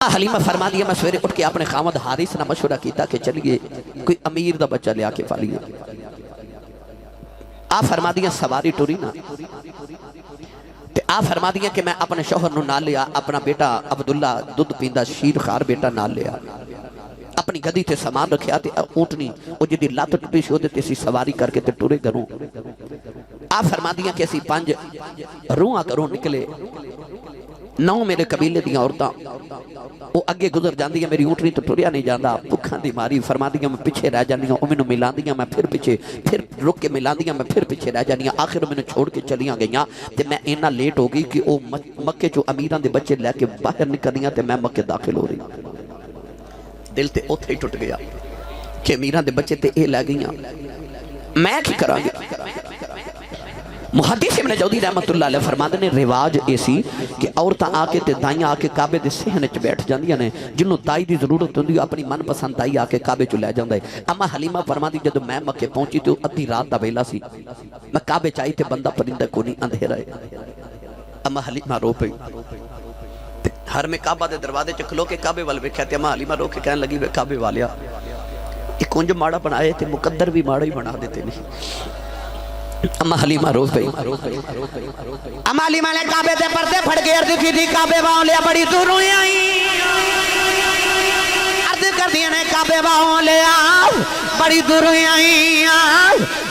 حلیمہ فرما دیا میں سویرے اٹھ کے اپنے خامد حارث نہ مشورہ کیتا کہ چلیے کوئی امیر دا بچہ لیا کے پالیے. آپ فرما دیا سواری ٹوری نا آپ فرما دیا کہ میں اپنے شوہر نو نال لیا, اپنا بیٹا عبداللہ دودھ پیندا شیر خار بیٹا نال لیا, اپنی گدی تے سامان رکھیا تے اونٹنی او جدی لات ٹوٹی سی تے اسی سواری کر کے تے ٹورے گھروں. آپ فرما دیا کہ اسی 5 روحاں گھروں نکلے. 9 میرے قبیلے دیاں عورتاں وہ اگے گزر جاندی ہیں, میری اونٹنی تو ٹریا نہیں جاندا, بھکھاں دی ماری. فرما دیا میں پیچھے رہ جاندی ہوں, او مینوں ملاندیاں میں پھر پیچھے, پھر رک کے ملاندیاں میں پھر پیچھے رہ جاندیاں. آخر مینوں چھوڑ کے چلیاں گئیاں تے میں اینا لیٹ ہو گئی کہ او مکے چوں امیراں دے بچے لے کے باہر نکلیاں تے میں مکے داخل ہو رہی. دل تے اوتھے ہی ٹوٹ گیا کہ امیراں دے بچے تے اے لے گئیاں, میں کی کراں گا. محدث ابن جوزی رحمت اللہ علیہ فرماتے نے رواج ایسی کہ عورتاں آ کے تے دائیاں آ کے کعبے دے صحن وچ بیٹھ جاندیاں نے, جنوں دائی دی ضرورت ہوندی اپنی من پسند دائی آ کے کعبے چ لے جاندا ہے. اما حلیمہ فرماتی جدوں میں مکے پہنچی تے ادھی رات دا ویلا سی, میں کعبے چ آئی تے بندہ پرندہ کو نہیں, اندھیرا ہے. اما حلیمہ رو پئی, ہر میں کعبہ دے دروازے چ کھلو کے کعبے وال ویکھیا تے اما حلیمہ رو کے کہن لگی وے کعبے والیا یہ کنج ماڑا بنائے تے مقدر بھی ماڑا ہی بنا دیتے نہیں. اما حلیمہ رو پئی, اما حلیمہ نے کعبے تے پردے پھڑ کے عرض کی تھی کعبے واؤں لیا بڑی دوروں آئی, عرض کر دیا نے کعبے واؤں لیا بڑی دوروں آئی.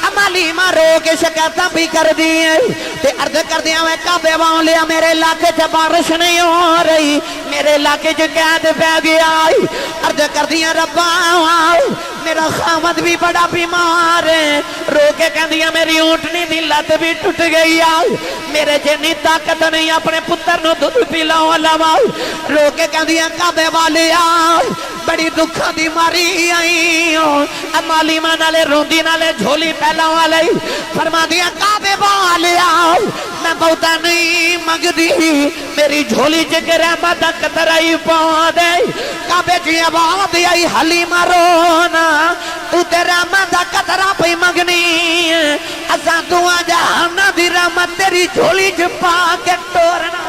اما حلیمہ رو کے شکایتاں بھی کر دیئے تے عرض کر دیا میں کعبے واؤں لیا میرے علاقے سے بارش نہیں ہو رہی, میرے علاقے سے قید پہ گیا. عرض کر دیا ربا میرا خامد بھی بڑا بیمار ہے, رو کے کہہ دیا میری اونٹنی دی لت بھی ٹوٹ گئی ہے, میرے جنی طاقت نہیں اپنے پتر نو دودھ پلاؤں علاوہ. رو کے کہہ دیا کعبے والے بڑی دکھاں دی ماری آئی ہوں. اما حلیمہ نالے روندی نالے جھولی پہلاؤں والے فرما دیا کعبے والے میں بہتا نہیں مگ دی, میری جھولی جگ رحمت قطرائی پاؤں دے. کعبے جی آواز آئی حلیمہ رونا تو تے رحمت قطرہ پہ مگنی, اساں دعا جہانا دی رحمت تیری جھولی جپا کے ٹورنا.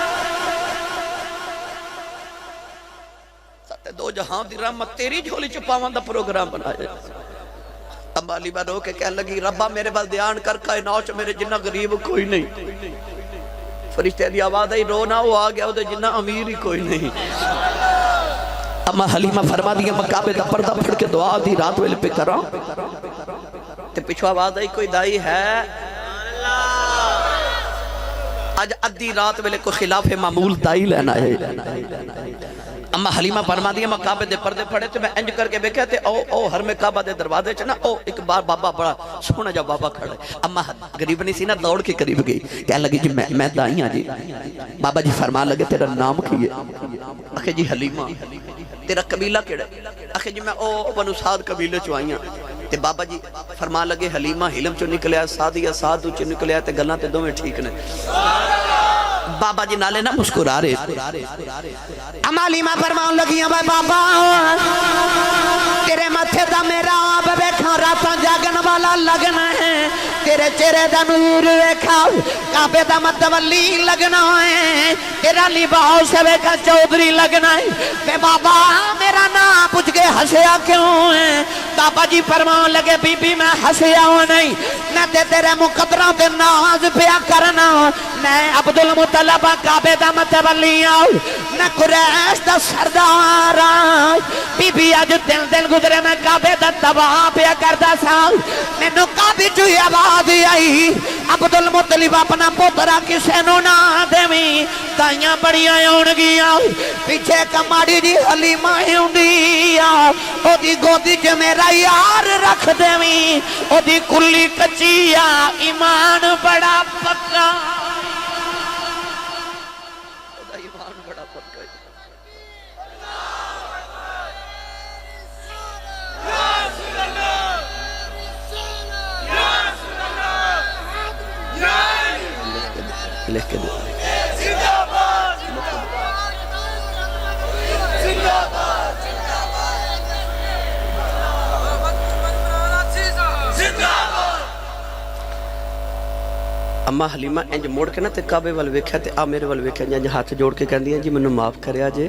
ساتے 2 جہاں دی رحمت تیری جھولی چپاوان دا پروگرام بنایا. اما حلیمہ رو کے کہنے لگی ربا میرے بل دیان کر کائنات میرے جنہ غریب کوئی نہیں. فرشتے دی آواز آئی رونا وہ آ گیا وہ جنہ امیر ہی کوئی نہیں. اما حلیمہ فرما دیا میں کعبے دا پردہ پھڑ کے دعا دی رات ویلے پہ کر رہا تے پچھو آواز آئی کوئی دائی ہے. آج ادھی رات ویلے کوئی خلاف معمول دائی لینا ہے. اما حلیمہ فرما دیا میں کعبے دے پردے پھڑے تے میں انج کر کے بیکھے تے او ہر میں کعبہ دے دروازے چنا او ایک بار بابا بڑا سونا جا بابا کھڑا ہے. اما غریب نہیں سی نا دوڑ کے قریب گئی, کہنے لگی جی میں دائیں جی. بابا جی فرما لگے تیرا نام کیے؟ اکھے جی حلیمہ. تیرا قبیلہ کیڑا ہے؟ اکھے جی میں او بنو سعد قبیلے چو آئیاں. تے بابا جی فرما لگے حلیمہ حلم چو نکلیا سادیا سادو چو نکلیا تے گلاں تے دو میں ٹھیک نے. بابا جی نالے نہ مسکرا رہے. اما حلیمہ فرمان لگیاں بھائی بابا تیرے متھے دا میرا آب بیکھا راتاں جاگن والا لگنا ہے, تیرے چہرے دا نور بیکھا کعبے دا متولی لگنا ہے, تیرا لباس بیکھا چودھری لگنا ہے. کہ بابا میرا نام پوچھ کے ہسیا کیوں ہے؟ بابا جی فرمان لگے بی بی میں ہسیا ہوں نہیں, میں تیرے مقدروں دے ناز پیا کرنا, میں عبدالمطلب کعبے دا متولی آؤ, میں قریش دا سردار آؤ. بی بی آج دل گزرے میں کعبے دا تباہ پیا کردہ ساؤ, میں نو کعبے چوئی آواز آئی عبدالمطلب اپنا پوترہ کسے نو نہ دیویں, تائیاں بڑیاں اونگیاں پیچھے کماڑی جی حلیمہ ہوندیاں, او دی گودی جو میرا یار رکھ دیویں, او دی کلی کچیا ایمان بڑا پکا. لکھ کے دو اما حلیمہ انج موڑ کے نا تے کعبے وال ویکھیا تے آ میرے وال ویکھیا جنج ہاتھ جوڑ کے کہندی ہیں جی منو معاف کریا جے,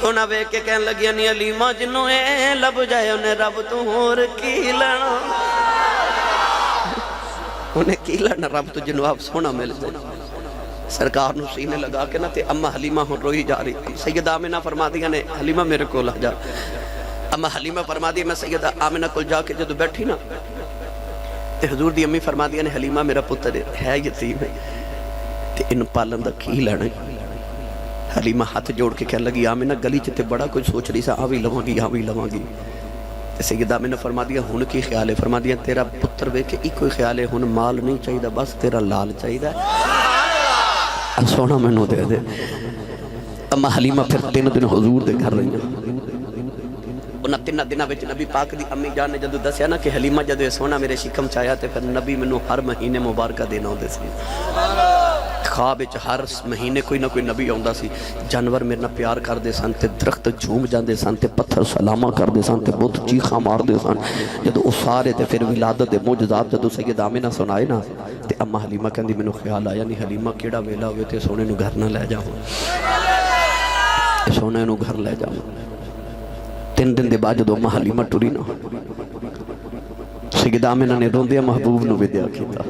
سونا ویکھ کے کہن لگی نی حلیمہ جنوں اے لب جائے انہیں رب تو ہور کی لینا انہیں کی لینا رب تو جنوں آپ سونا مل جائے سرکار نو سینے لگا کے نا تے اماں حلیمہ ہون روئی جا رہی سیدہ آمنہ فرما دیا نے حلیمہ میرے کو لا جا اماں حلیمہ فرما دیا میں سیدہ آمنہ کو جا کے جدو بیٹھی نا تے حضور دی امی فرما دیا نے حلیمہ میرا پتر ہے یتیم ہے تے ان پالن دا کی لینا حلیمہ ہاتھ جوڑ کے کہنے لگی آمنہ گلی چتے بڑا کچھ سوچ رہی سا آوی لواں گی تے سیدہ آمنہ فرما دیا ہون کی خیال ہے فرما دیا تیرا پتر بے کہ ایک کوئی خیال ہے ہون مال نہیں چاہی دا بس تیرا لال چاہی دا سونا میں نو دے اما حلیمہ پھر 3 دن حضور دے گھر رہی ہیں انہاں 3 دنہ بچ نبی پاک دی امی جان نے جدو دسیا نا کہ حلیمہ جدو سونا میرے شکم چاہیا تے پھر نبی میں نو ہر مہینے مبارکہ دینا ہوں دے سی خواب بچ ہر مہینے کوئی نہ کوئی نبی آؤں دا سی جانور میرے نہ پیار کر دے سن تے درخت جھوم جان دے سن تے پتھر سلامہ کر دے سن تے بہت چیخاں مار دے سن جدو اس سارے تے پھر ولادت دے موجزات جدو سید آمنہ سنائے نا تے اما حلیمہ کہندی میں نو خیال آیا نہیں حلیمہ کیڑا ویلا ہوئے تے سونے نو گھر نہ لے جاؤں سونے نو گھر لے جاؤں 3 دن دے بعد جدو اما حلیمہ ٹوری نا سید آمنہ نے روندیا محبوب نو ودیا کیتا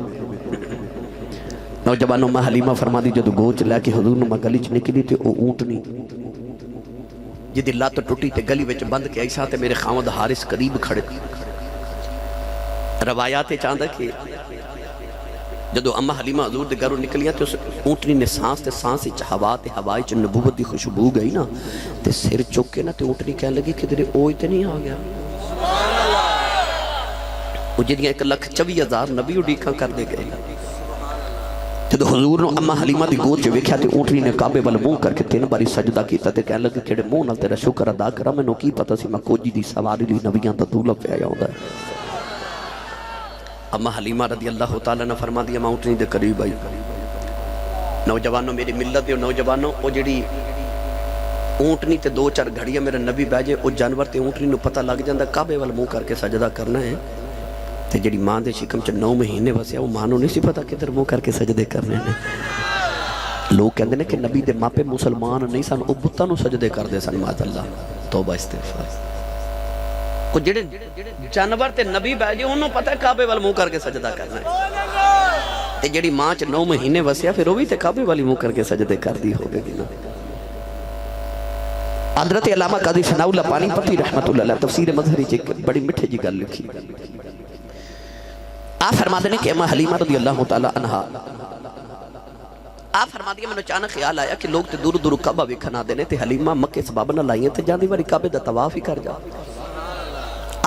نوجوانوں میں حلیمہ فرما دی جدو گوچ لے کے حضور نو میں گلی چ نکلی تے او اونٹنی جدی لات ٹوٹی تے گلی وچ بند کے ایسا تے میرے خامد حارس قریب کھڑے روایات چاہتا کہ جدو اما حلیمہ حضور دے گھروں نکلیاں تے اس اونٹنی نے سانس تے سانس ہوا تے ہوائی چ نبوت دی خوشبو گئی نا تے سر چک کے نا تے اونٹنی کہنے لگی کہ تیرے اوئی تے نہیں آ گیا وہ جدیاں 1,24,000 نبی اڈیکاں کر دے گئے جدو حضور نو اما حلیمہ دی گود چے ویکھیا تے اونٹنی نے کعبے وال منہ کر کے 3 باری سجدہ کیتا تے کہنے لگے کیڑے منہ نال تیرا شکر ادا کرا میں نو کی پتہ سی میں کوجی دی سواری لی نبیاں دا دولہ پہ آیا ہوندا ہے اما حلیمہ رضی اللہ تعالیٰ نے فرما دیا میں اونٹنی دے قریب آئی نوجوانوں میری ملت دے نوجوانوں او جڑی اونٹنی تے 2-4 گھڑیاں میرے نبی بیجے او جانور تے اونٹنی نو پتہ لگ جاندہ کعبے وال منہ کر کے سجدہ کرنا ہے تے جڑی ماں دے شکم چ 9 مہینے وسیا وہ ماں نو نہیں سی پتہ کدھر منہ کر کے سجدے کرنے نے لوگ کہندے نے کہ نبی دے ماپے مسلمان نہیں سن او بتاں نو سجدے کر دے سن معاذ اللہ توبہ استغفار کو جڑے جانور تے نبی بیجے انہوں پتہ ہے کعبے وال منہ کر کے سجدہ کرنا ہے تے جڑی ماں چ 9 مہینے وسیا پھر وہ بھی تے کعبے والی منہ کر کے سجدے کر دی ہوگے گی نا حضرت علامہ قاضی ثناء اللہ پانی پتی رحمت اللہ علیہ تفسیر مظہری چ بڑی میٹھے جی گل لکھی آپ فرما دینے کہ اما حلیمہ رضی اللہ تعالی عنہ آپ فرما دیا میں نے اچانک خیال آیا کہ لوگ تے دور دور کعبہ ویکھنا دینے تے حلیمہ مکے سباب نہ لائیں تے جاندی واری کعبے دا طواف ہی کر جا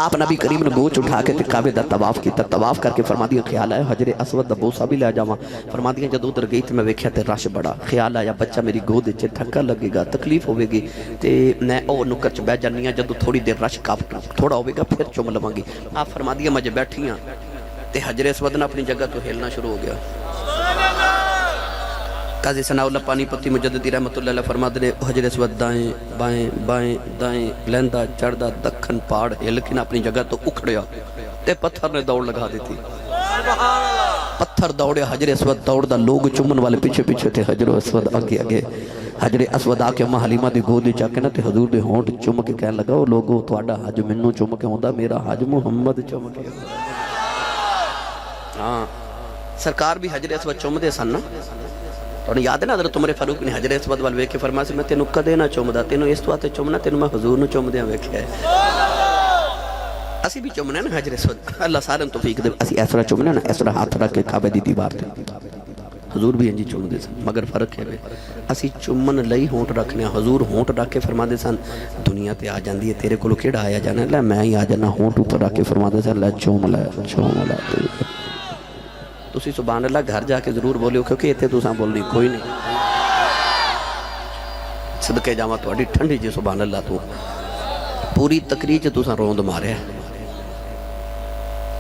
آپ نبی کریم نے گوچ اٹھا کے تے کعبے دا طواف کیتا طواف کر کے فرما دیا خیال آیا حجر اسود دا بوسا بھی لے جاواں فرما دیا جدو ادھر گئی تے میں ویکھیا تے رش بڑا خیال آیا بچہ میری گود وچ تھکا لگے گا تکلیف ہوے گی تے میں او نکر چ بیٹھ جانی جدو تھوڑی دیر رش کاف تھوڑا ہوے گا پھر چم لواں گی آپ فرما دیا میں بیٹھی ہاں تے حجر اسود نے اپنی جگہ تو ہلنا شروع ہو گیا قاضی ثناء اللہ پانی پتی مجددی رحمت اللہ علیہ فرما دے حجر اسود دائیں بائیں بائیں دائیں لیندہ چڑھدا دکھن پاڑ ہل کے اپنی جگہ تو اکھڑیا تے پتھر نے دوڑ لگا دیتی پتھر دوڑے حجر اسود دوڑ دا لوگ چمن والے پیچھے پیچھے تھے حجر اسود آگے آگے حجر اسود آ کے اما حلیمہ دی گود چا کے نا تے حضور دے ہونٹ چم کے کہنے لگا او لوگو تہاڈا حج مینوں چم کے ہوندا میرا حج محمد چم کے ہاں سرکار بھی حجر اسود چم دے سن نا تو یاد ہے نا حضرت عمر فاروق نے حجر اسود وال ویکھ کے فرمایا سی میں تینوں کدے نہ چومدا تینوں اس واسطے چومنا تینوں میں حضور نو چومدیاں ویکھیا ہے اسی بھی چومنے نا حجر اسود اللہ سارے توفیق دے اسی اس طرح چومنے نا اس طرح ہاتھ رکھ کے کعبے دی دیوار تے حضور بھی انجی چومدے سن مگر فرق ہے اسی چومن لئی ہونٹ رکھنے حضور ہونٹ رکھ کے فرماندے سن دنیا تے آ جاندی ہے تیرے کولوں کیڑا آیا جانا لے میں ہی آ جانا ہونٹ اوپر رکھ کے فرماندے سن لے چوم لے تسی سبحان اللہ گھر جا کے ضرور بولیو کیونکہ ایتھے تساں بولنی کوئی نہیں صدقے جاواں تہاڈی ٹھنڈی جی سبحان اللہ تو پوری تقریر چ تساں روند ماریا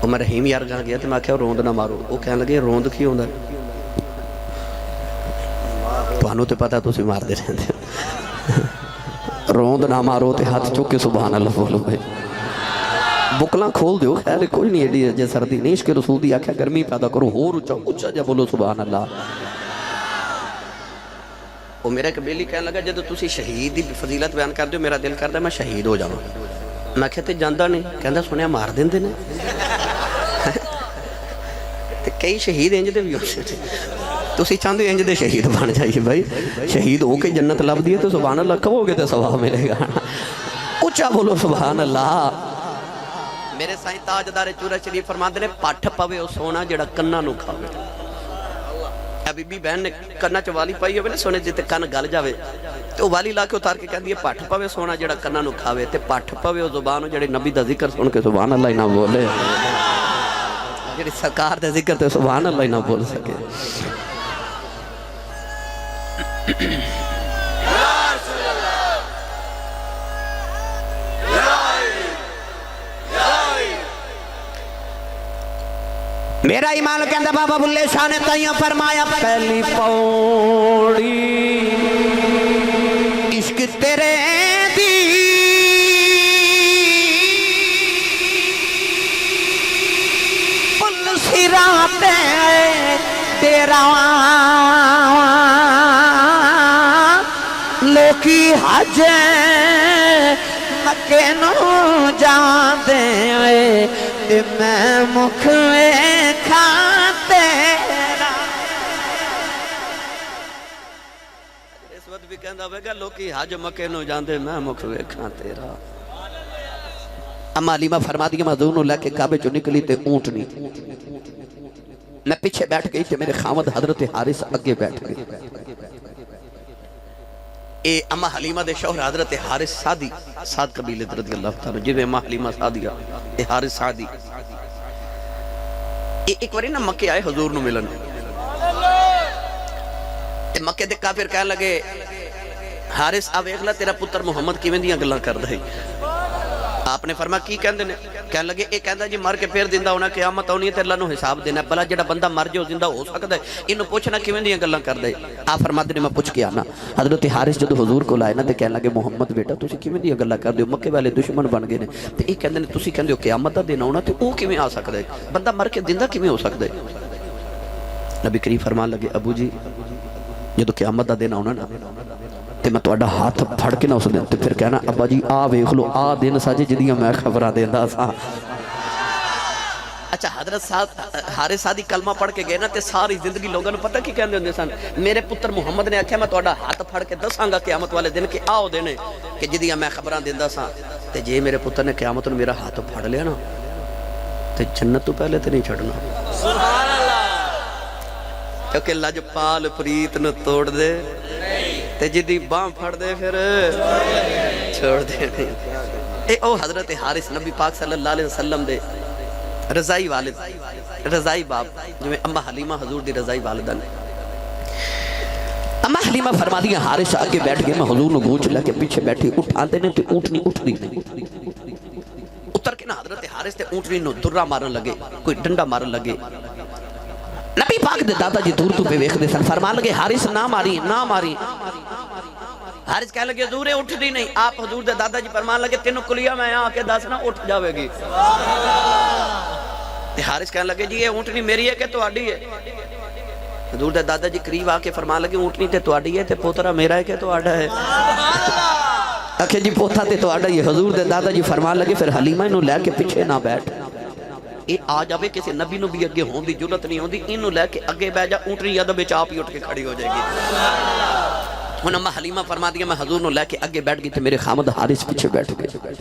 او میں رحیم یار گاں گیا تے میں آکھیا روند نہ مارو او کہن لگے روند کی ہوندا تانوں تے پتہ تسی مار دے رہندے روند نہ مارو تے ہاتھ چک کے سبحان اللہ بولو بھائی بکلاں کھول دیو خیر کوئی نہیں ایڈی جے سردی نہیں عشق رسول دی آکھیا گرمی پیدا کرو ہور اچھا جا بولو سبحان اللہ وہ میرا ایک بیلی کہنے لگا جب تسی شہید دی فضیلت بیان کر دیو میرا دل کردا میں شہید ہو جاواں میں کہتے جاندا نہیں کہندا سنیا مار دیندے نے تے کئی شہید انج دے بھی ہوندے تسی چاہندے انج دے شہید بن جائیے بھائی شہید ہو کے جنت لب دی تو سبحان اللہ کہو گے تے ثواب ملے گا اونچا بولو سبحان اللہ میرے سائیں تاجدار چورا شریف فرماندے نے پٹھ پوے او سونا جڑا کناں نو کھاوے ابھی بھی بہن نے کناں چ والی پائی ہوئے نا سونے جتے کن گل جاوے تو والی لا کے اتار کے کہندی ہے پٹھ پوے سونا جڑا کناں نو کھاوے تے پٹھ پوے او زبان جڑے نبی دا ذکر سن کے سبحان اللہ ہی نہ بولے جڑی سرکار دا ذکر تے سبحان اللہ ہی نہ بول سکے میرا ایمان کہندہ بابا بلے شاہ نے تائیوں فرمایا پہلی پوڑی عشق تیرے دی پل سراتے تیرا لوکی حج مکے نو جان دے تے میں مکھوے کھاتے اس وقت بھی کہندہ ہوئے گا لوکی حج مکے نو جان دے میں مکھوے کھاتے رہا اما علیمہ فرما دیا حضور نو لے کے کعبے جو نکلی تے اونٹ نہیں میں پیچھے بیٹھ گئی تے میرے خامد حضرت حارث اگے بیٹھ گئی اے اما حلیمہ دے شوہر حضرت حارث سعدی سعد قبیلہ رضی اللہ تعالیٰ جب اما حلیمہ سعدیہ اے حارث سعدی ایک واری نا مکے آئے حضور نو ملن تے مکے دے کافر کہنے لگے حارث آوے اگلا تیرا پتر محمد کیویں دیاں گلاں کردا ہے آپ نے فرمایا کی کہندے نے کہنے لگے اے کہندا جی مر کے پھر زندہ ہونا قیامت آنی ہے تے اللہ نو حساب دینا بلا جڑا بندہ مر جاؤ زندہ ہو سکدا ہے اینوں پوچھنا کیویں دیاں گلاں کردا ہے آپ فرماتے نے میں پوچھ کے آنا حضرت حارث جدوں حضور کول آئے نا تے کہنے لگے محمد بیٹا تسی کیویں دیاں گلاں کردے ہو مکے والے دشمن بن گئے نے تے اے کہندے نے تسی کہندے ہو قیامت دا دن آنا تے او کیویں آ سکدا ہے بندہ مر کے زندہ کیویں ہو سکدا ہے نبی کریم فرمان لگے ابو جی جدوں قیامت دا دن آنا نا تے میں تواڈا ہاتھ پھڑ کے نہ اس دن تے پھر کہنا ابا جی آ ویکھ لو آ دن ساجے جدیاں میں خبراں دیندا سا اچھا حضرت حارث سعدی کلمہ پڑھ کے گئے نا تے ساری زندگی لوگوں نے پتہ کی کہندے ہوندے سن میرے پتر محمد نے آکھیا میں تواڈا ہاتھ پھڑ کے دساں گا قیامت والے دن کہ آؤ دینے کہ جدیاں میں خبراں دیندا سا تے جے میرے پتر نے قیامت نوں میرا ہاتھ پھڑ لیا نا تے جنت تو پہلے تے نہیں چھڑنا سبحان اللہ کیونکہ لجپال پریت نو توڑ دے تے جدی باں پھڑ دے پھر چھوڑ دے اے او حضرت حارث نبی پاک صلی اللہ علیہ وسلم دے رضائی والد رضائی باپ جو میں اما حلیمہ حضور دی رضائی والدہ نے اما حلیمہ فرما دیا حارث آگے بیٹھ گئے میں حضور نو گونچ لے کے پیچھے بیٹھی اٹھاندے نے تے اونٹنی اٹھ دی اتر کے نا حضرت حارث تے اونٹنی نو درہ مارن لگے کوئی ڈنڈا مارن لگے نبی پاک دے دادا جی دور تو پہ ویکھ دے سن فرمان لگے حارث نہ ماری نہ ماری حارث کہنے لگے حضور اٹھ دی نہیں آپ حضور دے دادا جی فرمان لگے تینوں کلیا میں آ کے دسنا اٹھ جاوے گی حارث کہنے لگے جی یہ اونٹنی میری ہے کہ تواڈی ہے حضور دے دادا جی قریب آ کے فرمان لگے اونٹنی تے تواڈی ہے تے پوترا میرا ہے کہ تواڈا ہے آکھے جی پوتا تے تواڈا ہی ہے حضور دے دادا جی فرمان لگے پھر حلیمہ انہوں لے کے پیچھے نہ بیٹھ اے آ جاوے کسی نبی نو بھی اگے ہون دی جرت نہیں ہوندی انہوں لے کے اگے بہ جا اونٹنی ادب وچ آپ ہی اٹھ کے کھڑی ہو جائے گی ہن اما حلیمہ فرما دیا میں حضور نو لے کے اگے بیٹھ گئی تے میرے خامد حارث پیچھے بیٹھ گئے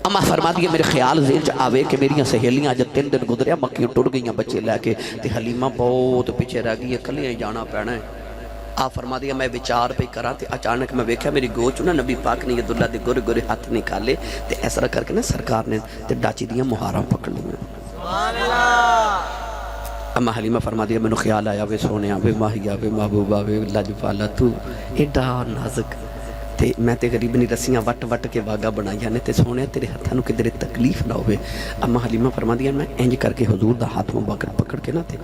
اما فرما دیا میرے خیال ذہن چ آوے کہ میریاں سہیلیاں جب 3 دن گزریا مکیوں ٹر گئیاں بچے لے کے تے حلیمہ بہت پیچھے رہ گئی کلیاں ہی جانا پینا ہے آپ فرما دیا میں وچار پہ کرا تے اچانک میں ویکھیا میری گوچ نا نبی پاک نے عبداللہ دے گورے گورے ہاتھ نکالے تے ایسا کر کے نا سرکار نے تے ڈاچی دیاں مہاراں پکڑ لیں سبحان اللہ اما حلیمہ فرما دیا میں خیال آیا وے سونے وے ماہیا وے محبوبہ وے لجپالا تو ایڈا نازک تے میں تے غریبنی رسیاں وٹ وٹ کے واگا بنائیاں نے تے سونے تیرے ہتھاں نو کدھر تکلیف نہ ہوئے اما حلیمہ فرما دیا میں انج کر کے حضور دا ہاتھ مبارک پکڑ کے نا تے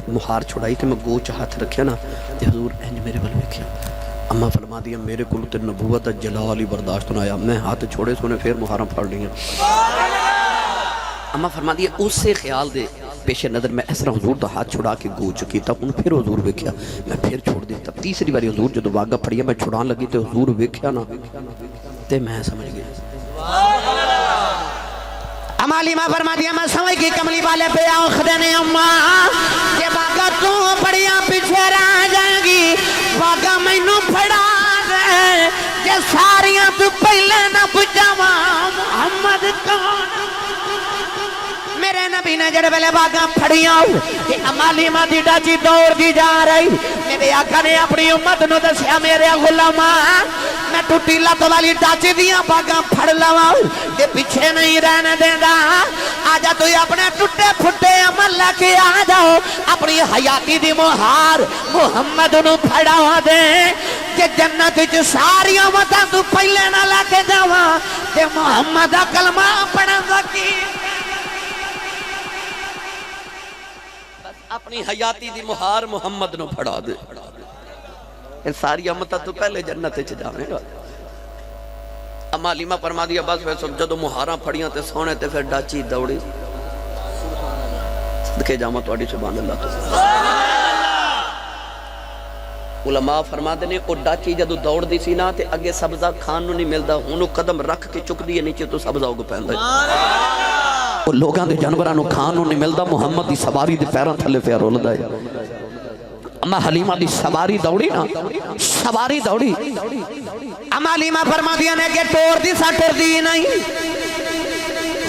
مہار چھڑائی تے میں گوچ ہاتھ رکھیا نا تے حضور انج میرے ول ویکھیا اما فرما دیا میرے کول تے نبوت دا جلال ہی برداشت نہ آیا میں ہاتھ چھوڑے سونے پھر مہاراں پھڑ لیا اما فرما دیا اس سے خیال دے پیش نظر میں اس طرح حضور دا ہاتھ چھڑا کے گو چکی تھا ان پھر حضور ویکھیا میں پھر چھوڑ دیتا تیسری باری حضور جدو واگا پھڑیا میں چھڑان لگی تے حضور ویکھیا نا تے میں سمجھ گیا امالی ماں فرما دیا میں سمجھ کی کملی والے پہ آؤ خدنے اماں کہ واگا تو پڑیا پیچھے رہ جائیں گی واگا میں نو پھڑا دے کہ ساریاں تو پہلے نہ پجاوا محمد کون میرے نبی نے جڑے پہلے باگاں پھڑیاں کہ امالی ماں دی ڈاچی دوڑ دی جا رہی میرے آقا نے اپنی امت نو دسیا میرے غلاماں میں ٹوٹی لت والی ڈاچی دیاں باگاں پھڑ لواں کہ پیچھے نہیں رہنے دینا آجا تو اپنے ٹوٹے پھٹے عمل لے کے آ جاؤ اپنی حیاتی دی مہار محمد نو پھڑا دے کہ جنت جو ساری امتاں تو پہلے نہ لے کے جاواں کہ محمد کلمہ پڑھن سکی اپنی حیاتی دی مہار محمد نو پھڑا دے یہ ساری امتہ تو پہلے جنت چ جاویں گا اما علیمہ فرما دیا بس ویسے جدو مہاراں پھڑیاں تے سونے تے پھر ڈاچی دوڑی صدقے جامع تو اڈی سبحان اللہ تو علماء فرما دینے او ڈاچی جدو دوڑ دی سی نا تے اگے سبزہ کھان نو نہیں ملدا ہونو قدم رکھ کے چک دیئے نیچے تو سبزہ ہوگا پہندا ہے وہ لوگاں دے جانورانو کھانو نہیں ملدا محمد دی سواری دے پیران تھلے پہ رول دا ہے اما حلیمہ دی سواری دوڑی نا سواری دوڑی اما حلیمہ فرما دیا نے کہ ٹور دی سا ٹر دی نہیں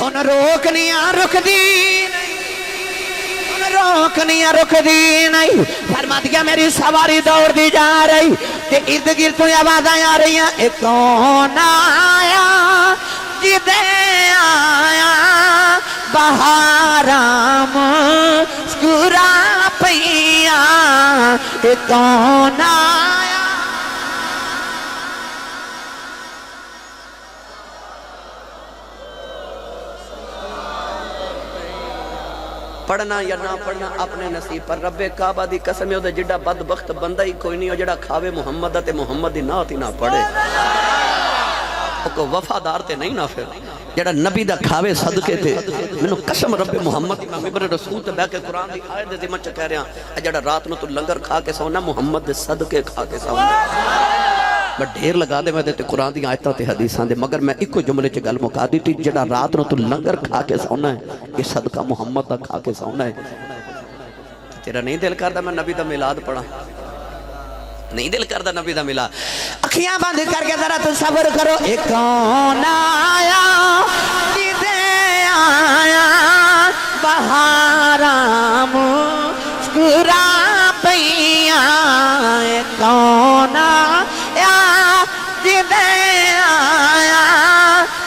ان روکنیاں رک دی ان روکنیاں رک دی نہیں فرما دیا میری سواری دوڑ دی جا رہی کہ ارد گرد تو آوازیں آ رہی ہیں ایک کون آیا جدے آیا بہارام سکورا پیا کون آیا پڑھنا یا نہ پڑھنا اپنے نصیب پر رب کعبہ دی قسم ہے جڑا بدبخت بندہ ہی کوئی نہیں ہو جڑا کھاوے محمد تے محمد دی نات ہی نہ پڑھے کو وفادار تے نہیں نہ پھر جڑا نبی دا کھاوے صدقے تے منو قسم رب محمد ممبر رسول تے بیٹھ کے قرآن دی آیت دے ذمہ چ کہہ رہا اے جڑا رات نو تو لنگر کھا کے سونا محمد دے صدقے کھا کے سونا میں ڈھیر لگا دے میں تے قرآن دی آیتاں تے حدیثاں دے مگر میں ایک جملے چ گل مکا دیتی جڑا رات نو تو لنگر کھا کے سونا ہے یہ صدقہ محمد دا کھا کے سونا ہے تیرا نہیں دل کردا میں نبی دا میلاد پڑھا نہیں دل کردہ نبی دا ملا اکھیاں بند کر کے ذرا تصور کرو ایک کون آیا جدے آیا بہارام سکورا پیا ایک کون آیا جدے آیا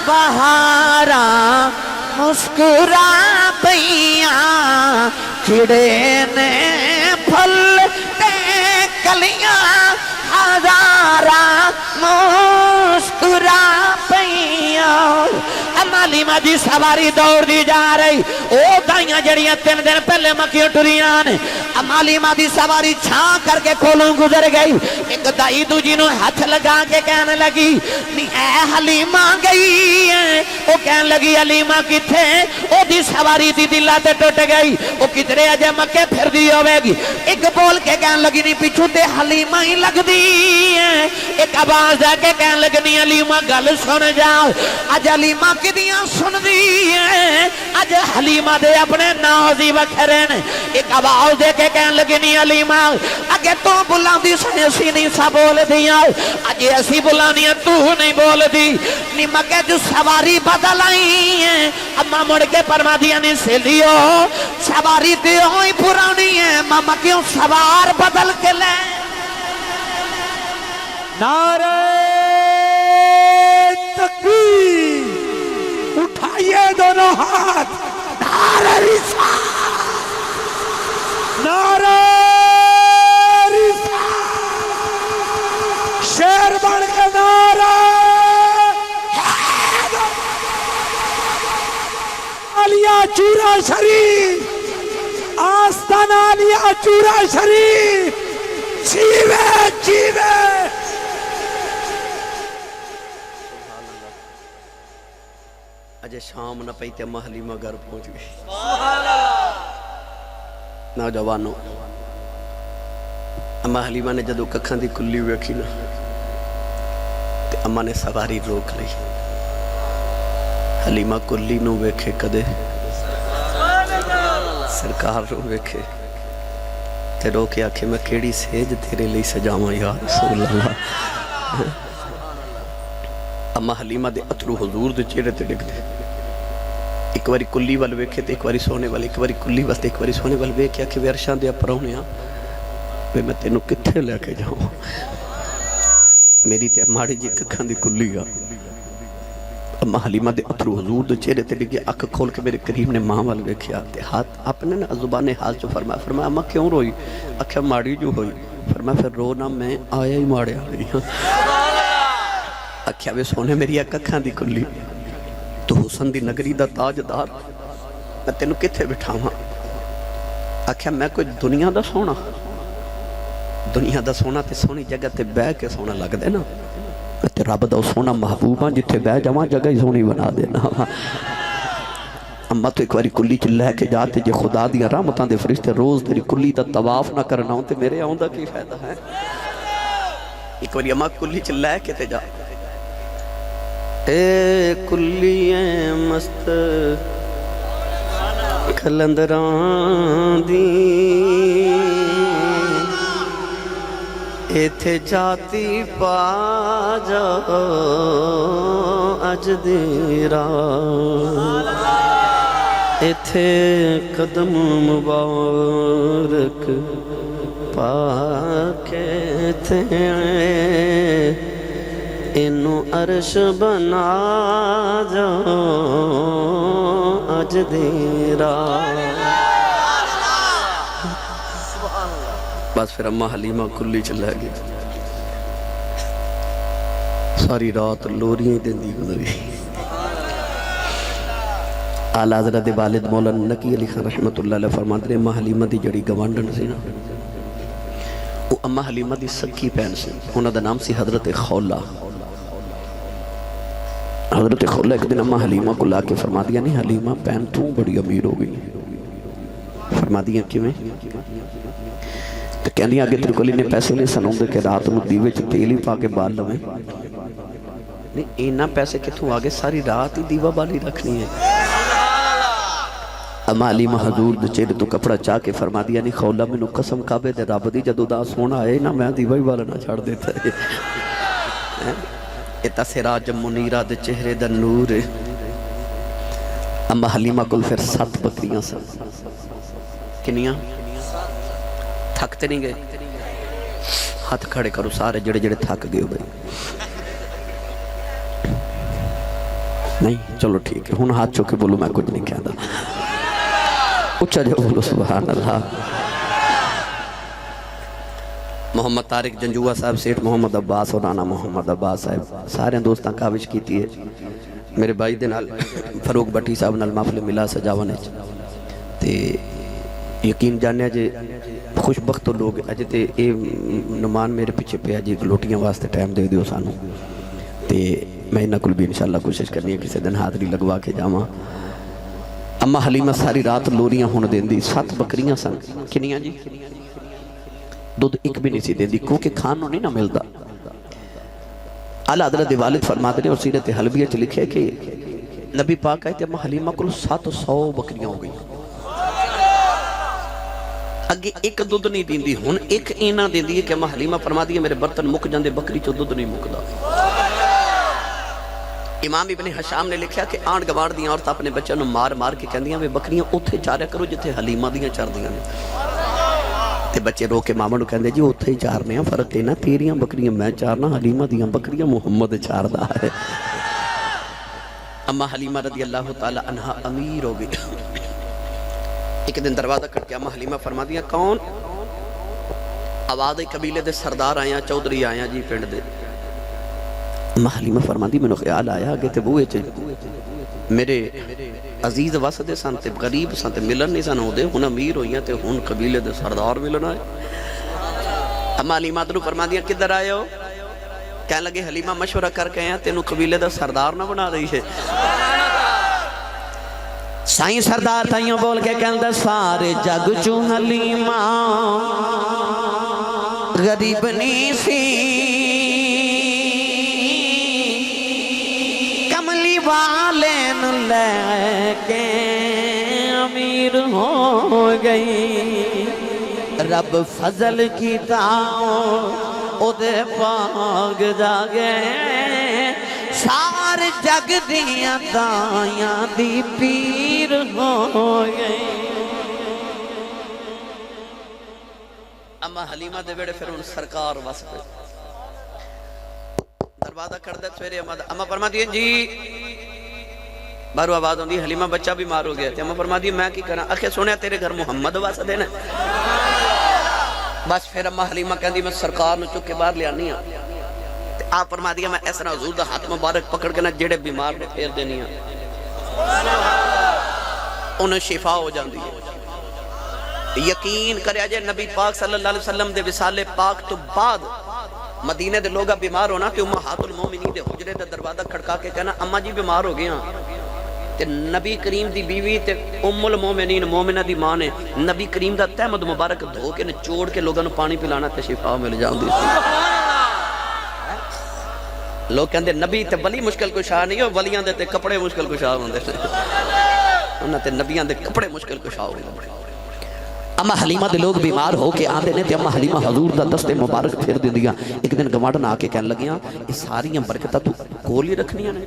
بہارام مسکرا پیا کھڑے نے پھل کلیاں ہزارہ مسکرا پیا امالی ماں دی سواری دوڑ دی جا رہی او دائیاں جڑیاں 3 دن پہلے مکیوں ٹریاں نے امالی ماں دی سواری چھان کر کے کھولوں گزر گئی ایک دائی دو جنوں ہاتھ لگا کے کہنے لگی نی اے حلیمہ گئی ہے او کہنے لگی حلیمہ کتھے او دی سواری دی دلہ تے ٹوٹ گئی او کترے اجے مکے پھر دی ہوئے گی ایک بول کے کہنے لگی نی پیچھو تے حلیمہ ہی لگ دی ہے ایک آواز ہے کہ کہنے لگنی حلیمہ گل سن جاؤ آج حلیمہ کی دیاں سن دی ہے آج حلیمہ دے اپنے نازی وکھرین ایک آواز دے کے کہنے لگنی حلیمہ اگے تو بلا دی سنیسی نہیں سا بول دیا آج ایسی بلانی ہے تو نہیں بول دی نیمہ کے جو سواری بدل آئی ہے اما مڑ کے پرما دیا نہیں سے لیو سواری تے ہوئی پرانی ہے ماما کیوں سوار بدل کے لے نعرہ تکبیر اٹھائیے دونوں ہاتھ نعرہ رسالت نعرہ رسالت شیر بن کے نعرہ علیہ چورا شریف آستان علیہ چورا شریف چیوے چیوے اجے شام نہ پہتے محلیمہ گھر پہنچ گئی نوجوانوں اما حلیمہ نے جدو ککھاں دی کلی ویکھی نا تے اما نے سواری روک لی حلیمہ کلی نو ویکھے کدے سرکار رو ویکھے تے رو کے آکھے میں کیڑی سیج تیرے لئی سجاواں یا رسول اللہ اما حلیمہ دے اترو حضور دے چہرے تے ڈگ دے ایک واری کلی وال ویکھے تے ایک واری سونے وال ایک واری کلی وال تے ایک واری سونے وال ویکھے آکھے وے عرشاں دے پراؤنے ہاں وے میں تینوں کتھے لے کے جاؤں میری تے ماڑی جی ککھاں دی کلی گا اما حلیمہ دے اترو حضور دے چہرے تے ڈگے اکھ کھول کے میرے کریم نے ماں وال ویکھیا تے ہاتھ اپنے نا زبان حال چ فرمایا اما کیوں روئی آکھیا ماڑی جو ہوئی فرمایا پھر رو نہ میں آیا ہی ماڑے آ رہی ہوں آکھیا وے سونے میری ککھاں دی کلی تو حسن دی نگری دا تاجدار میں تینوں کتھے بٹھاواں آکھیا میں کوئی دنیا دا سونا تے سونی جگہ تے بہ کے سونا لگ دے نا تے رب دا سونا محبوباں جتھے بہ جاواں جگہ ہی سونی بنا دینا اما تو ایک واری کلی چ لے کے جاتے جے خدا دیاں رحمتاں دے فرشتے روز تیری کلی دا طواف نہ کرنا ہوں تے میرے آؤں دا کی فائدہ ہے ایک واری اما کلی چ لے کے تے جا اے کلی مست کلندران دی ایتھے جاتی پا جاؤ اج دیرا ایتھے قدم مبارک پا کے تھے انو عرش بنا جاؤ اج دیرا بس پھر اما حلیمہ کلی چلے گئی ساری رات لوریاں دیندی گزری اعلیٰ حضرت والد مولانا نقی علی خان رحمت اللہ علیہ فرماتے ہیں اما حلیمہ دی جڑی گوانڈن سی نا وہ اما حلیمہ دی سکی پہن سی انہاں دا نام سی حضرت خولہ حضرت خولہ ایک دن اما حلیمہ کو لا کے فرما دیا نہیں حلیمہ پہن تو بڑی امیر ہو گئی فرما دیا کیوں تو کہنی آگے تیرے کولی نے پیسے لے سنوں دے کہ رات میں دیوے چھ تیلی پا کے بال لویں نہیں اینا پیسے کتوں آگے ساری رات ہی دیوہ بالی رکھنی ہے اما حلیمہ حضور دے چہرے تو کپڑا چاہ کے فرما دیا نہیں خولہ میں نو قسم کعبے دے رب دی جدو دا سونا آئے نا میں دیوہ ہی والا نہ چھاڑ دیتا ہے اتا سراج منیرہ دے چہرے دا نور اما حلیمہ کل پھر 7 بکریاں سن کنیاں تھکتے نہیں گئے ہاتھ کھڑے کرو سارے جڑے جڑے تھک گئے ہو بھائی نہیں چلو ٹھیک ہے ہون ہاتھ چوکے بولو میں کچھ نہیں کہتا اچھا جو بولو سبحان اللہ محمد طارق جنجوہ صاحب سیٹھ محمد عباس اور رانا محمد عباس صاحب سارے دوستاں کاوش کی تھی ہے میرے بھائی دے نال فروغ بٹی صاحب نال محفل ملا سجاوانے تے یقین جانے جے خوش بخت لوگ اجے تے اے نمان میرے پیچھے پہ جی لوٹیاں واسطے ٹائم دے دیو سانو تے میں انہاں کل بھی انشاءاللہ کوشش کرنی ہے کسی دن حاضری لگوا کے جاواں اما حلیمہ ساری رات لوریاں ہون دیندی 7 بکریاں سن کنیاں جی دودھ ایک بھی نہیں سی دیندی کیونکہ کھانوں نہیں نہ ملدا اعلیٰ حضرت والد فرماتے ہیں اور سیرت حلبیہ چ لکھے کہ نبی پاک کہتے ہیں اما حلیمہ کل 700 بکریاں ہو گئی اگے ایک دودھ نہیں دیندی ہن ایک اینا دیندی ہے کہ اما حلیمہ فرما دی میرے برتن مک جاندے بکری چو دودھ نہیں مکدا امام ابن حشام نے لکھیا کہ آن گوار دیاں عورتاں اپنے بچوں نو مار مار کے کہندیاں وے بکریاں اوتھے چاریا کرو جتھے حلیمہ دیاں چردیاں نے تے بچے رو کے ماما نو کہندے جی اوتھے ہی چارنے ہیں فرق تے نہ تیریاں بکریاں میں چارنا حلیمہ دیاں بکریاں محمد چاردا ہے اما حلیمہ رضی اللہ تعالی عنہ امیر ہو گئی ایک دن دروازہ کٹ کے اما حلیمہ فرما دیا کون آواز قبیلے دے سردار آیا چودھری آیا جی پنڈ دے اما حلیمہ فرما دی میں نے خیال آیا آگے تے بوئے چے میرے عزیز واسدے سن تے غریب سن تے ملن نہیں سن ہو دے ہن امیر ہوئیاں تے ہن قبیلے دے سردار ملن آئے اما حلیمہ تنو فرما دیا کدھر آئے ہو کہنے لگے حلیمہ مشورہ کر کے ہیں تینو قبیلے دا سردار نہ بنا رہی ہے سائیں سردار تائیوں بول کے کہندہ سارے جگ چوں حلیمہ غریب نہیں سی کملی والین لے کے امیر ہو گئی رب فضل کی او دے پاگ جاگے سار جگ دیاں دایاں دی پیر ہو گئی اما حلیمہ دے بیڑے پھر ان سرکار واسطے دروازہ کر دے سویرے اما فرما دیئے جی بارو آواز ہوندی حلیمہ بچہ بھی مار ہو گیا تھے اما فرما دیئے میں کی کرنا اکھے سونے تیرے گھر محمد واسطے دینا بس پھر اما حلیمہ کہندی میں سرکار نو چکے باہر لیا نہیں آ آپ فرما دیا میں ایسا حضور دا ہاتھ مبارک پکڑ کے نہ جڑے بیمار نے پھیر دینی ہیں انہیں شفا ہو جاندی ہے یقین کریا جائے نبی پاک صلی اللہ علیہ وسلم دے وصال پاک تو بعد مدینے دے لوگا بیمار ہونا کہ امہات المومنین دے حجرے دے دروازہ کھڑکا کے کہنا اماں جی بیمار ہو گیا تے نبی کریم دی بیوی تے ام المومنین مومنہ دی ماں نے نبی کریم دا تحمد مبارک دھو کے چوڑ کے لوگاں نو پانی پلانا تے شفا مل جاندی لوگ کہندے نبی تے ولی مشکل کشا نہیں ہو ولیاں دے تے کپڑے مشکل کشا ہوندے انہاں تے نبیاں دے کپڑے مشکل کشا ہوندے اما حلیمہ دے لوگ بیمار ہو کے آندے نے تے اما حلیمہ حضور دا دست مبارک پھر دے دیا ایک دن گماڑن آ کے کہنے لگیاں یہ ساریاں برکتہ تو کول ہی رکھنیاں نے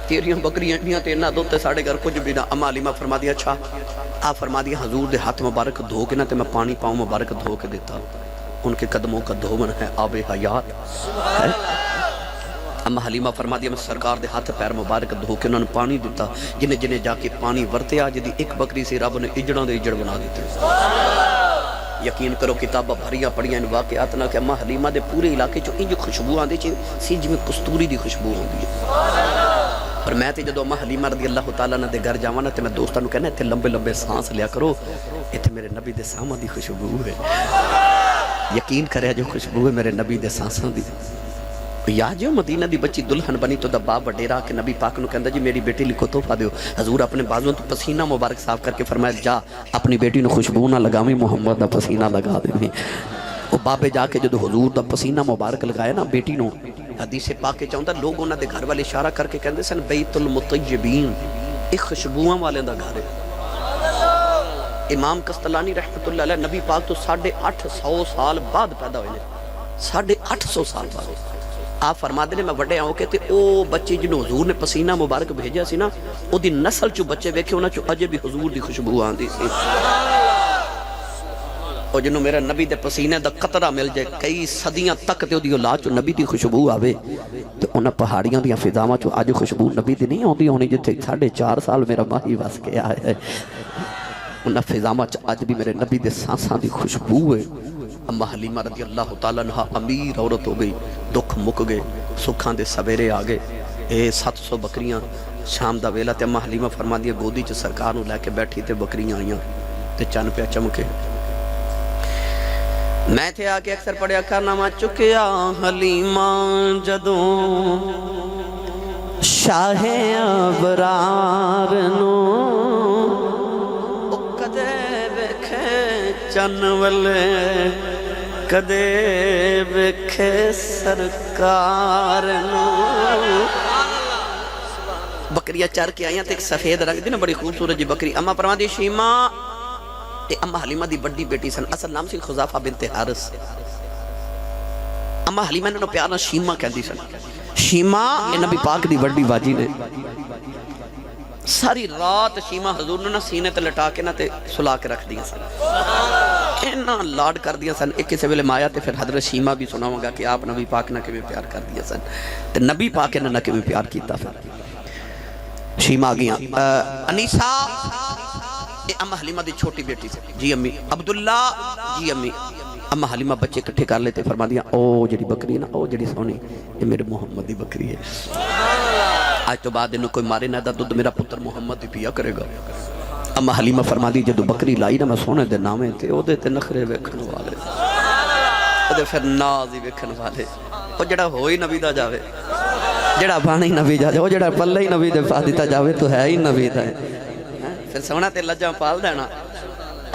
تیریاں بکریاں دیاں تے نہ دوتے ساڑے گھر کچھ بھی نہ اما حلیمہ فرما دیا اچھا آپ فرما دیا حضور دے ہاتھ مبارک دھو کے نہ تے میں پانی پاؤں مبارک دھو کے دیتا ان کے قدموں کا دھومن ہے آب حیات ہے اما حلیمہ فرما دیا میں سرکار دے ہاتھ پیر مبارک دھو کے انہوں نے پانی دیتا جنہیں جنہیں جا کے پانی ورتے آج دی ایک بکری سے رب نے اجڑاں دے اجڑ بنا دیتے یقین کرو کتابہ بھریاں پڑیاں ان واقعات نہ کہ اما حلیمہ دے پورے علاقے چو انج خوشبو آن دے چھے سیج میں کستوری دی خوشبو ہوں دی اور میں تے جدو اما حلیمہ رضی اللہ تعالیٰ نے دے گھر جاوانا تے میں دوستانو کہنا ہے تے لمبے لمبے سانس لیا کرو تے میرے نبی دے سامہ دی خوشبو ہے یقین کرے جو خوشبو ہے میرے نبی دے سانساں دی یا جو مدینہ دی بچی دلہن بنی تو دا باپ وڈیرا کہ نبی پاک نو کہندا جی میری بیٹی لکھو تحفہ دیو حضور اپنے بازوں تو پسینہ مبارک صاف کر کے فرمایا جا اپنی بیٹی نو خوشبو نہ لگاویں محمد دا پسینہ لگا دیں وہ بابے جا کے جدو حضور دا پسینہ مبارک لگایا نا بیٹی نو حدیث پاک کے چاہتا لوگ انہاں دے گھر والے اشارہ کر کے کہندے سن بیت المطیبین ایک خوشبوواں والے دا گھر ہے امام قسطلانی رحمت اللہ علیہ نبی پاک تو 850 سال بعد پیدا ہوئے 850 سال بعد آپ فرما دے میں وڈے آؤں کہتے او بچی جنہوں حضور نے پسینہ مبارک بھیجا سی نا او دی نسل چو بچے ویکھے ہونا چو اجے بھی حضور دی خوشبو آن دی سی او جنہوں میرا نبی دے پسینے دا قطرہ مل جائے کئی صدیاں تک تے او دی اولاد چو نبی دی خوشبو آوے تو انہاں پہاڑیاں دیاں فضاواں چو آج خوشبو نبی دی نہیں ہوندی ہونی جتے 4.5 سال میرا ماہی واس کے آئے ہے انہاں فضاواں چو آج بھی میرے نبی دے سانساں دی خوشبو ہے اما حلیمہ رضی اللہ تعالیٰ عنہ امیر عورت ہو گئی دکھ مک گئے سکھاں دے سویرے آگے 700 بکریاں شام دا ویلا تے اما حلیمہ فرما دیا گودی چ سرکار نو لے کے بیٹھی تے بکریاں آئیاں تے چن پیا چمکے میں تھے آگے اکثر پڑھیا کارنامہ چکیا حلیمہ جدوں شاہ ابرار نو کدے ویکھے چن والے کدے ویکھے سرکار نو بکریاں چار کے آئیاں تے ایک سفید رنگ دی نا بڑی خوبصورت جی بکری اما فرما دی شیمہ تے اما حلیمہ دی بڑی بیٹی سن اصل نام سی خزافہ بنت حارث اما حلیمہ نے پیارا شیمہ کہہ دی سن شیمہ یہ نبی پاک دی بڑی باجی نے ساری رات شیمہ حضور نے سینے تے لٹا کے نا تے سلا کے رکھ دیا سن اینا لاڈ کر دیا سن ایک کسی ویلے مایا تے پھر حضرت شیمہ بھی سنا ہوگا کہ آپ نبی پاک نہ کیویں پیار کر دیا سن تے نبی پاک نے نہ کیویں پیار کیتا پھر شیمہ آ گیا انیسہ اما حلیمہ دی چھوٹی بیٹی سے جی امی عبداللہ جی امی اما حلیمہ بچے کٹھے کر لیتے فرما دیا او جڑی بکری ہے نا او جڑی سونی یہ میرے محمد دی بکری ہے آج تو بعد انہوں کوئی مارے نہ دا دودھ میرا پتر محمد دی پیا کرے گا اما حلیمہ فرما دی جدو بکری لائی نا میں سونے دے نامے تے او دے تے نخرے ویکھن والے او دے پھر نازی ویکھن والے او جڑا ہوئی نبی دا جاوے جڑا بانی نبی جا جاؤ جڑا پلہ ہی نبی دے پا دیتا جاوے تو ہے ہی نبی دا ہے پھر سونا تے لجاں پال دینا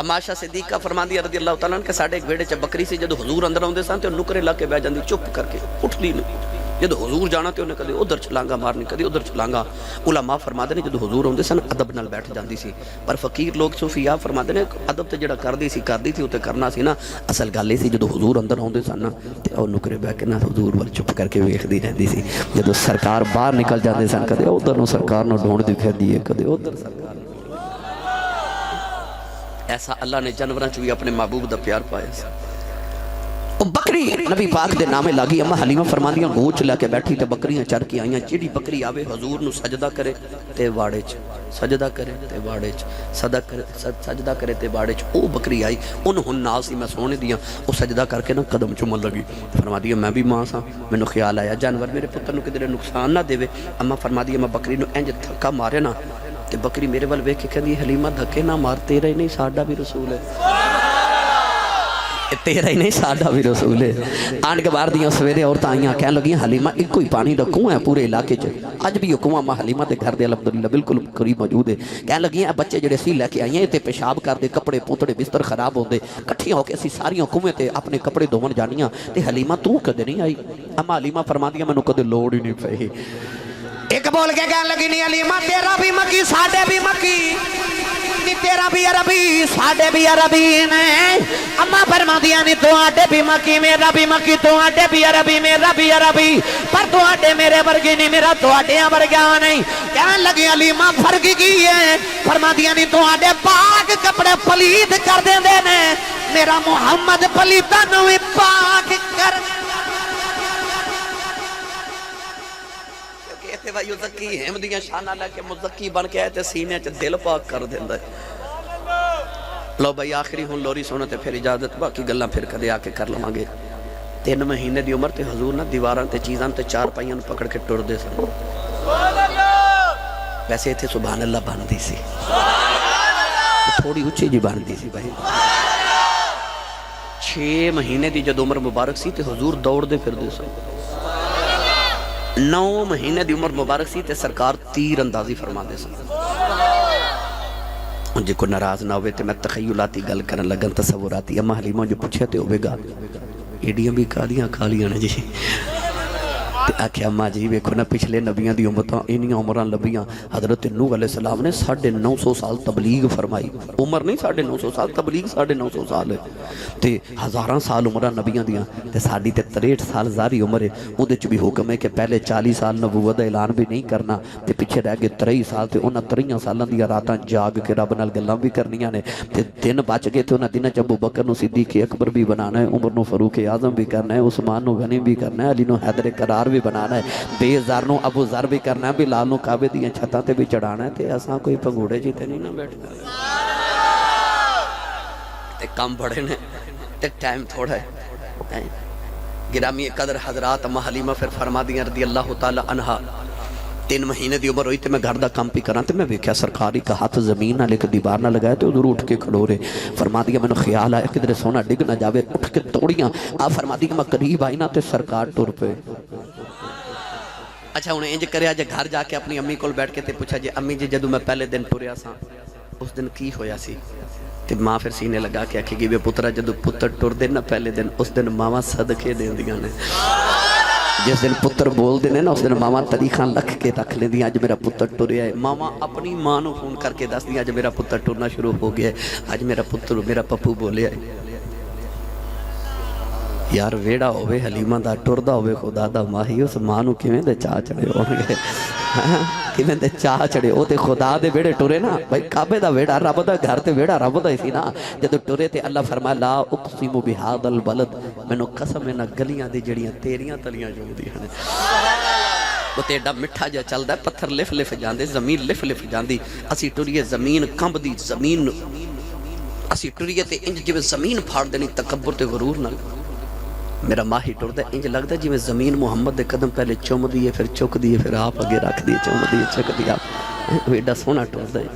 عائشہ صدیقہ فرماندی رضی اللہ تعالیٰ عنہ کہ ساڑھے ایک بیڑے چا بکری سی جدو حضور اندر ہوندے سان تے نکرے لا کے بہ جاندی چپ کر کے اٹھ لی نہیں جدو حضور جانا تے انہیں کدی ادھر چھلانگا مارنی کدی ادھر چھلانگا علماء فرما دینے جدو حضور ہوندے سن ادب نال بیٹھ جاندی سی پر فقیر لوگ صوفیاء فرما دینے ادب تے جڑا کردی تھی اتے کرنا سی نا اصل گل سی جدو حضور اندر ہوندے سن نا تے او نکرے بیٹھ کے نا حضور ول چپ کر کے ویکھدی رہندی سی جدو سرکار باہر نکل جاندے سن کدے ادھر نو سرکار نو ڈھونڈ دی پھردی ہے کدے ادھر سرکار ایسا اللہ نے جانوراں چ بھی اپنے محبوب دا پیار پایا سی بکری نبی پاک دے نامے لاگی اما حلیمہ فرماندیاں گوچ لے کے بیٹھی تے بکریاں چر کے آئیاں جیڑی بکری آوے حضور نو سجدہ کرے تے واڑے چ سجدہ کرے تے واڑے چ سجدہ کرے تے واڑے چ او بکری آئی ان ہن نال سی میں سونے دیاں او سجدہ کر کے نا قدم چومن لگی فرماندیاں میں بھی ماں سا مینوں خیال آیا جانور میرے پتر نو کدھر نقصان نہ دے اما فرماندیاں میں بکری نو انج تھکا مارے نا تے بکری میرے ول ویکھ کے کہندی حلیمہ دھکے نہ مار تیرا ہی نہیں ساڈا بھی رسول ہے تیرا ہی نہیں ساڈا بھی رسول ہے آن کے بار دیاں سویرے عورتاں آئیاں کہنے لگیاں حلیمہ ایک کوئی پانی دا کنواں ہے پورے علاقے چ اج بھی یہ کنواں ماں حلیمہ دے گھر دے الحمدللہ بالکل قریب موجود ہے کہنے لگیاں بچے جڑے سی لے کے آئیے تے پیشاب کر دے کپڑے پوتڑے بستر خراب ہوندے کٹھیاں ہو کے اسی ساریاں کنویں تے اپنے کپڑے دھون جانیاں تے حلیمہ تو کدے نہیں آئی اما حلیمہ فرماندیاں مینوں کدے لوڑ ہی نہیں پئی ایک بول کے کہنے لگی نہیں حلیمہ تیرا بھی مکی ساڈے بھی مکی تیرا بھی عربی ساڈے بھی عربی نے اما فرماندیاں نہیں تو آٹے بھی مکی میرا بھی مکی تو آٹے بھی عربی میرا بھی عربی پر تو آٹے میرے ورگی نہیں میرا تو آٹے ورگا نہیں کہنے لگی حلیمہ فرق کی ہے فرماندیاں نہیں تو آٹے پاک کپڑے پلید کر دیں دے نے میرا محمد پلیتا نوی پاک کر کہتے بھائی زکی حمدیاں شانہ لے کے مزکی بن کے آئے تے سینے چ دل پاک کر دیندہ ہے لو بھائی آخری ہون لوری سونا تے پھر اجازت باقی گلاں پھر کدے آ کے کر لواں گے 3 مہینے دی عمر تے حضور نا دیواراں تے چیزاں تے 4 پائیاں پکڑ کے ٹر دے سن ویسے ایتھے سبحان اللہ بندی سی تھوڑی اچھی جی بندی سی بھائی 6 مہینے دی جد عمر مبارک سی تے حضور دوڑ دے پھر دے سن 9 مہینے دی عمر مبارک سی تے سرکار تیر اندازی فرما دے سن جے کو ناراض نہ ہوئے تے میں تخیلاتی گل کرن لگن تصوراتی اما حلیمہ جو پوچھے تے ہوئے گا ایڈیاں بھی کالیاں نے جی تے آکھے اما جی ویکھو نا پچھلے نبیاں دی امتاں انیاں عمراں لبیاں حضرت نوح علیہ السلام نے 950 سال تبلیغ فرمائی عمر نہیں 950 سال تبلیغ 950 سال ہے تے ہزاراں سال عمراں نبیاں دیاں تے ساڈی تے 63 سال زاری عمر ہے اودے چ بھی حکم ہے کہ پہلے 40 سال نبوت دا اعلان بھی نہیں کرنا تے پیچھے رہ گئے 23 سال تے انہاں 23 سالاں دیاں راتاں جاگ کے رب نال گلاں بھی کرنیاں نے تے دن بچ گئے تے انہاں دناں چ ابو بکر نو صدیق اکبر بھی بنانا ہے عمر نو فاروق اعظم بھی کرنا ہے عثمان نو غنی بھی کرنا ہے علی نو حیدر کرار بھی بنانا ہے بے زر نو ابو ذر بھی کرنا ہے بلال نو کعبے دیاں چھتاں تے بھی چڑھانا ہے تے اساں کوئی پنگوڑے جیتے نہیں نہ بیٹھنا تے کم بڑے نے تے ٹائم تھوڑا ہے گرامی قدر حضرات اما حلیمہ پھر فرما دیاں رضی اللہ تعالی عنہ 3 مہینے دی عمر ہوئی تے میں گھر دا کام پی کراں تے میں ویکھیا سرکاری کا ہاتھ زمین نال ایک دیوار نہ لگایا تے حضور اٹھ کے کھڑو رہے فرما دیا مینوں خیال آیا کدھر سونا ڈگ نہ جاوے اٹھ کے توڑیاں آپ فرما دی کہ میں قریب آئی نا تے سرکار ٹر پے اچھا انہیں انج کریا جے گھر جا کے اپنی امی کول بیٹھ کے تے پوچھا جے امی جی جدوں میں پہلے دن ٹریا سا اس دن کی ہویا سی تے ماں پھر سینے لگا کے آکھے گی بے پترا جدوں پتر ٹر دے نا پہلے دن اس دن ماما صدقے دیندیاں نے جس دن پتر بول دینے نا اس دن ماما طریقاں لکھ کے رکھ لیں دیا آج میرا پتر ٹریا ہے ماما اپنی ماں نو فون کر کے دس دیا آج میرا پتر ٹرنا شروع ہو گیا ہے آج میرا پتر میرا پپو بولیا ہے یار ویڑا ہوئے حلیمہ دا ٹردہ ہوئے خدا دا ماہی اس مانو کیویں دے چاہ چڑے ہونگے کیویں دے چاہ چڑے او تے خدا دے ویڑے ٹرے نا بھائی کعبے دا ویڑا رب دا گھر تے ویڑا رب دا اسی نا جدو ٹرے تے اللہ فرمایا لا اقسم بہذا البلد مینوں قسم ہے نا گلیاں دی جڑیاں تیریاں تلیاں جو دی ہیں وہ تے ایڈا مٹھا جا چل دا ہے پتھر لف لف جاندے زمین لف لف جاندی اسی ٹریے زمین کمب دی زمین اسی ٹریے تے انج جو زمین پھاڑ دینی تکبر تے غرور نہ میرا ماہی ٹور دا انج لگ دا جی میں زمین محمد دے قدم پہلے چوم دیئے پھر چک دیئے پھر آپ اگے رکھ دیئے چوم دیئے چک دیئے آپ ویڈا سونا ٹور دا ہے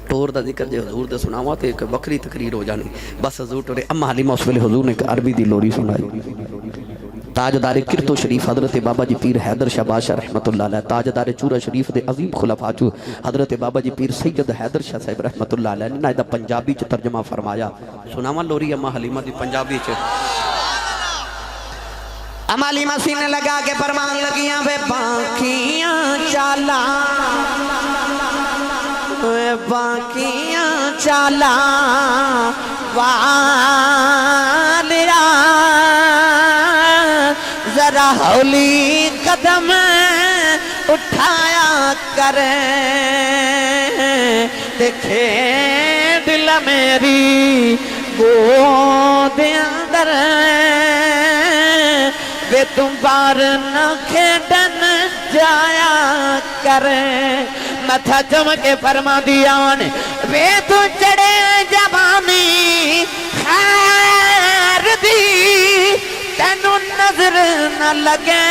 ٹور دا ذکر جے حضور دے سناوا تے ایک وکری تقریر ہو جانی بس حضور ٹورے اما حلیمہ اس ویلے حضور نے ایک عربی دی لوری سنائی تاجدار کرتو شریف حضرت بابا جی پیر حیدر شاہ بادشاہ رحمت اللہ علیہ، تاجدار چورا شریف دے عظیم خلفاء چو حضرت بابا جی پیر سید حیدر شاہ صاحب رحمت اللہ علیہ نے دا پنجابی چ ترجمہ فرمایا. سناواں لوری اما حلیمہ دی پنجابی چ. اما حلیمہ سینے لگا کے فرمان لگیاں وے باقیاں چالا، وے باقیاں چالا والیا ذرا ہولی قدم اٹھایا کریں، دیکھے دل میری گود اندر وے تم بار نہ کھیڈن جایا کریں. متھا چم کے فرما دیا نے وے تو چڑے جوانی خیر دی، تینو نظر نہ لگے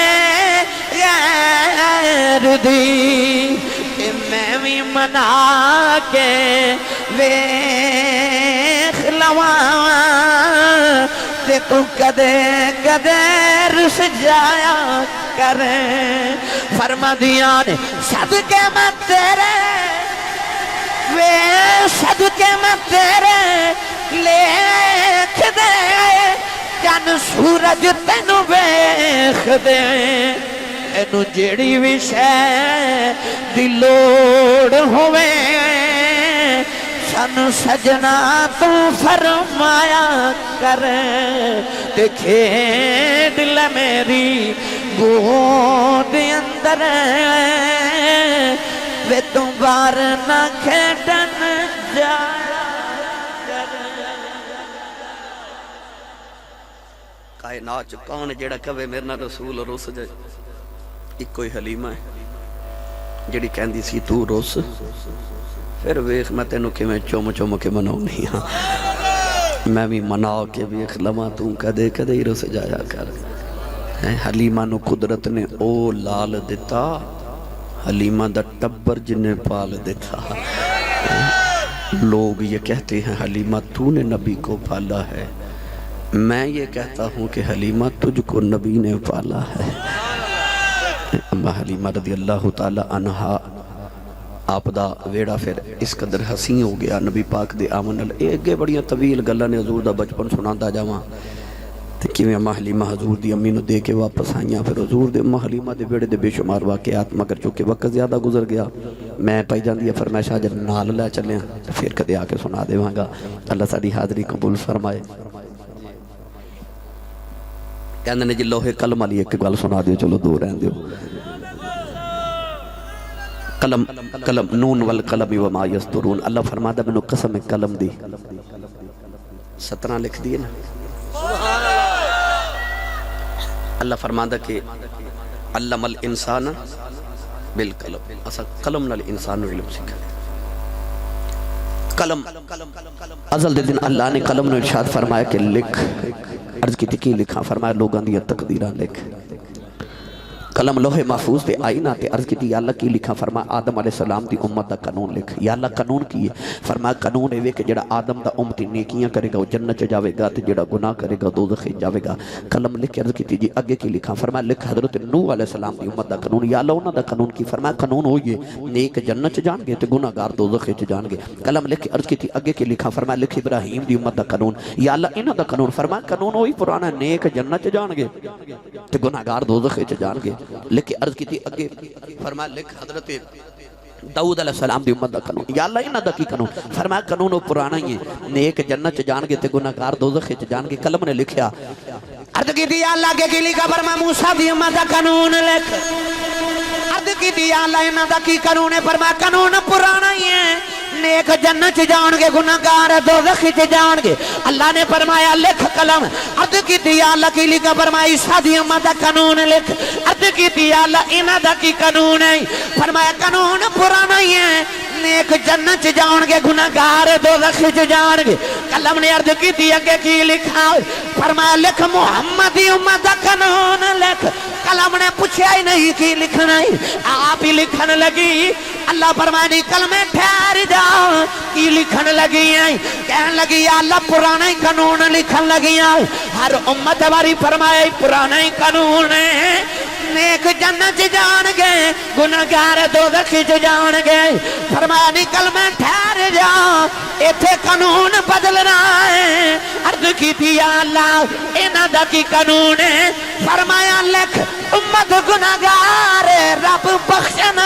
غیر دی، کہ میں بھی منا کے ویکھ لواں تے تو کدے کدے رس جایا کریں. فرما دیا نے صدقے میں تیرے وے صدقے میں تیرے لکھ دے چن سورج تینو ویکھ دے، اینو جیڑی بھی شے دی لوڑ ہوئے سن سجنا تو فرمایا کریں، دیکھے دل میری گود اندر وے تم بار نہ کھیڈن جایا کریں. کائنات چ کون جیڑا کہے میرے نال رسول رس جائے؟ ایک کوئی حلیمہ ہے جیڑی کہندی سی تو رس، پھر ویخ میں تینوں کہ میں چوم چوم کے مناؤں نہیں ہاں، میں بھی منا کے ویخ لما تو کدے کدے ہی رس جایا کر. حلیمہ نو قدرت نے او لال دیتا، حلیمہ دا ٹبر جنہیں پال دیتا. لوگ یہ کہتے ہیں حلیمہ تو نے نبی کو پالا ہے، میں یہ کہتا ہوں کہ حلیمہ تجھ کو نبی نے پالا ہے. اما حلیمہ رضی اللہ تعالی عنہا آپ دا ویڑا پھر اس قدر حسین ہو گیا نبی پاک دے آمن. اگے بڑیاں طویل گلہ نے حضور دا بچپن سناتا جاواں کہ میں اما حلیمہ حضور دی امی نو دے کے واپس آئیاں. پھر حضور دے اما حلیمہ دے بیڑے دے بے شمار واقعات مگر چونکہ وقت زیادہ گزر گیا میں پائی جان دیا فرمائشہ جب نال لے چلیں پھر کدے آ کے سنا دے وہاں گا. اللہ ساڑی حاضری قبول فرمائے. کہنے نے جی لوہے قلم علی ایک گل سنا دیو، چلو دو رہن دیو. قلم قلم نون والقلم وما یسطرون، اللہ فرماتا میں نے قسم قلم دی 17 لکھ دیئے نا. اللہ فرماتا کہ علم الانسان بالقلم، اسا قلم نال انسان علم سکھا. قلم ازل دن اللہ نے قلم نے ارشاد فرمایا کہ لکھ. عرض کی تکی لکھا، فرمایا لوگاں دیا تقدیرہ لکھ. قلم لوح محفوظ دے آئینہ تے عرض کی تھی یا اللہ کی لکھا، فرمایا آدم علیہ السلام دی امت دا قانون لکھ. یا اللہ قانون کی ہے، فرمایا قانون ہے کہ جڑا آدم دا امتی نیکیاں کرے گا وہ جنت چ جاوے گا تے جڑا گناہ کرے گا دوزخ جاوے گا. قلم لکھ کے عرض کی تھی جی اگے کی لکھا، فرمایا لکھ حضرت نوح علیہ السلام دی امت دا قانون. یا اللہ انہاں دا قانون کی، فرمایا قانون ہوئیے نیک جنت چ جان گے تے گناہگار دوزخ چ جان گے. قلم لکھ کے عرض کی تھی اگے کی لکھا، فرمایا لکھ ابراہیم دی امت دا قانون. یا اللہ انہاں دا قانون، فرمایا قانون ہوئی پرانا نیک جنت چ جان گے تے گناہگار دوزخ چ جان گے. لکھ کے عرض کی تھی اگے، فرمایا لکھ حضرت داؤد علیہ السلام دی امت دا قانون. یا اللہ انہاں دا کی قانون، فرمایا قانون وہ پرانا ہی ہے نیک جنت چ جان گے تے گناہگار دوزخ چ جان گے. قلم نے لکھیا، عرض کی تھی یا اللہ کے کی لکھا، فرمایا موسیٰ دی امت دا قانون لکھ. عرض کی تھی یا اللہ انہاں دا کی قانون ہے، فرمایا قانون پرانا ہی ہے نیک جنت چ جان گے گناہگار دوزخ چ جان گے. اللہ نے فرمایا لکھ قلم. عرض کی تھی یا اللہ کی لکھا، فرمایا عیسیٰ دی امت دا قانون لکھ. عرض کی تھی یا اللہ انہاں دا کی قانون ہے، فرمایا قانون پرانا ہی ہے نیک جنت چ جان گے گناہگار دوزخ چ جان گے. قلم نے عرض کی تھی اگے کی لکھا، فرمایا لکھ محمد دی امت دا قانون لکھ. قلم نے پوچھا ہی نہیں کی لکھنا ہی، آپ ہی لکھن لگی. اللہ فرمانی کلمے ٹھہر جا کی لکھن لگی ہیں کہن لگی یا اللہ پرانا ہی قانون لکھن لگی ہیں ہر امت باری فرمائے پرانا ہی قانون ہے نیک جنت جان گے گناہگار دوزخ جان گے فرمایا نہیں کلمہ ٹھہر جا ایتھے قانون بدلنا ہے عرض کی تھی یا اللہ انہاں دا کی قانون ہے فرمایا لکھ امت گناہگار رب بخشن